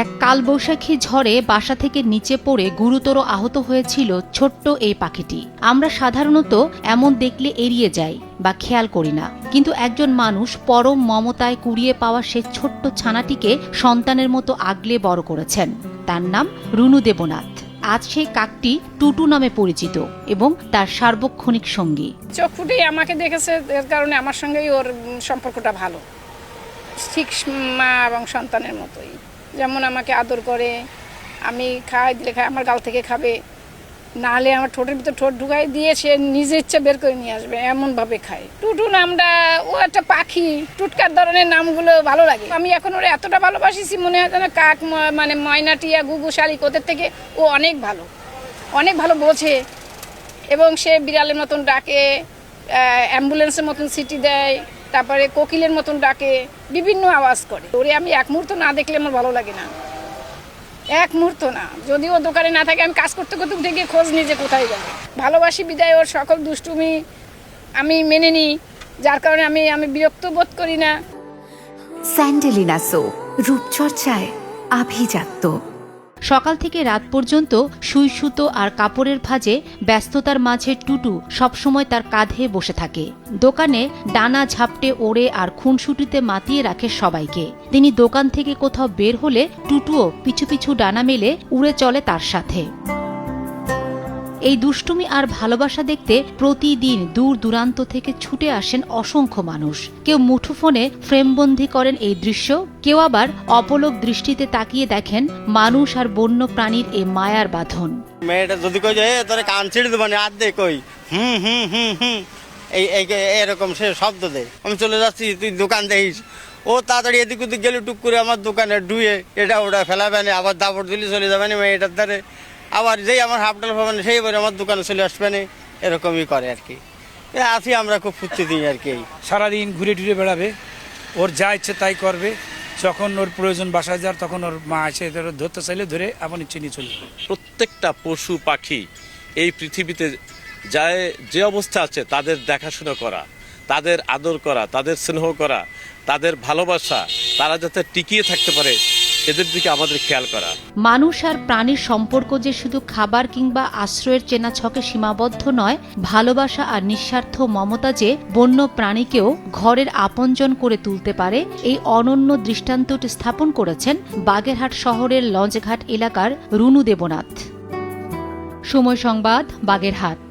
এক কালবৈশাখী ঝড়ে বাসা থেকে নিচে পড়ে গুরুতর আহত হয়েছিল ছোট্ট এই পাখিটি। আমরা সাধারণত এমন দেখলে এড়িয়ে যাই বা খেয়াল করি না, কিন্তু একজন মানুষ পরম মমতায় কুড়িয়ে পাওয়া সে ছোট্ট ছানাটিকে সন্তানের মতো আগলে বড় করেছেন। তার নাম রুনু দেবনাথ। আজ সেই কাকটি টুটু নামে পরিচিত এবং তার সার্বক্ষণিক সঙ্গী। চোখ ফুটেই আমাকে দেখেছে, এর কারণে আমার সঙ্গেই ওর সম্পর্কটা ভালো, ঠিক মা এবং সন্তানের মতোই। যেমন আমাকে আদর করে, আমি খাওয়াই দিলে খাই, আমার গাল থেকে খাবে, নাহলে আমার ঠোঁটের ভিতর ঠোঁট ঢুকাই দিয়ে সে নিজে ইচ্ছে বের করে নিয়ে আসবে, এমনভাবে খায়। টুটু নামটা, ও একটা পাখি, টুটকার ধরনের নামগুলো ভালো লাগে। আমি এখন ওরা এতটা ভালোবাসিছি, মনে হয় যেন কাক, মানে ময়না টিয়া, গুগু শালিক, ওদের থেকে ও অনেক ভালো বোঝে। এবং সে বিড়ালের মতন ডাকে, অ্যাম্বুলেন্সের মতন সিটি দেয়, তারপরে কোকিলের মতন ডাকে, বিভিন্ন আওয়াজ করে। ওরে আমি এক মুহূর্ত না দেখলে আমার ভালো লাগে না, এক মুহূর্ত না। যদি ও দোকানে না থাকে, আমি কাজ করতে করতে উঠে গিয়ে খোঁজ নিয়ে যে কোথায় যাবে। ভালোবাসি বিদায় ওর সকল দুষ্টুমি আমি মেনে নিই, যার কারণে আমি বিরক্ত বোধ করি না। স্যান্ডেলিনা সো, রূপচর্চায় আভিজাত্য। সকাল থেকে রাত পর্যন্ত সুই সুতো আর কাপড়ের ভাঁজে ব্যস্ততার মাঝে টুটু সবসময় তার কাঁধে বসে থাকে। দোকানে ডানা ঝাপটে ওড়ে আর খুনসুটিতে মাতিয়ে রাখে সবাইকে। তিনি দোকান থেকে কোথাও বের হলে টুটুও পিছু পিছু ডানা মেলে উড়ে চলে তার সাথে। এই দুষ্টুমি আর ভালোবাসা দেখতে প্রতিদিন দূর দূরান্ত থেকে ছুটে আসেন অসংখ্য মানুষ। কেউ মুঠোফোনে ফ্রেমবন্দি করেন এই দৃশ্য, কেউ আবার অপলক দৃষ্টিতে তাকিয়ে দেখেন মানুষ আর বন্য প্রাণীর এই মায়ার বাঁধন। মেয়েটা যদি কই যায় তোরে কান ছিঁড়ে দেবো না, আর দে কই হুম হুম হুম হুম এরকম সে শব্দ দেয়। আমি চলে যাচ্ছি, তুই দোকান দেখিস। ও তাড়াতাড়ি এদিক ওদিক গেলে টুক করে আমার দোকানে ডুয়ে এটা ওটা ফেলাবে না, আবার দাপড় দিলে চলে যাবে না মেয়েটার ধারে। আবার যেই আমার হাফডাল পাবে না, সেইবারে আমার দোকানে চলে আসবে না, এরকমই করে আর কি। আছি আমরা খুব ফুর্তি দিই আর কি। সারাদিন ঘুরে টুরে বেড়াবে, ওর যা ইচ্ছে তাই করবে। যখন ওর প্রয়োজন বাসায় যার, তখন ওর মা এসে ধরতে চাইলে ধরে আপন ইচ্ছে নিয়ে চলে যাবে। প্রত্যেকটা পশু পাখি এই পৃথিবীতে যায় যে অবস্থা আছে, তাদের দেখাশোনা করা, তাদের আদর করা, তাদের স্নেহ করা, তাদের ভালোবাসা, তারা যাতে টিকিয়ে থাকতে পারে, এদের দিকে আমাদের খেয়াল করা। মানুষ আর প্রাণীর সম্পর্ক যে শুধু খাবার কিংবা আশ্রয়ের চেনা ছকে সীমাবদ্ধ নয়, ভালোবাসা আর নিঃস্বার্থ মমতা যে বন্য প্রাণীকেও ঘরের আপনজন করে তুলতে পারে, এই অনন্য দৃষ্টান্তটি স্থাপন করেছেন বাগেরহাট শহরের লঞ্চঘাট এলাকার রুনু দেবনাথ। সময় সংবাদ, বাগেরহাট।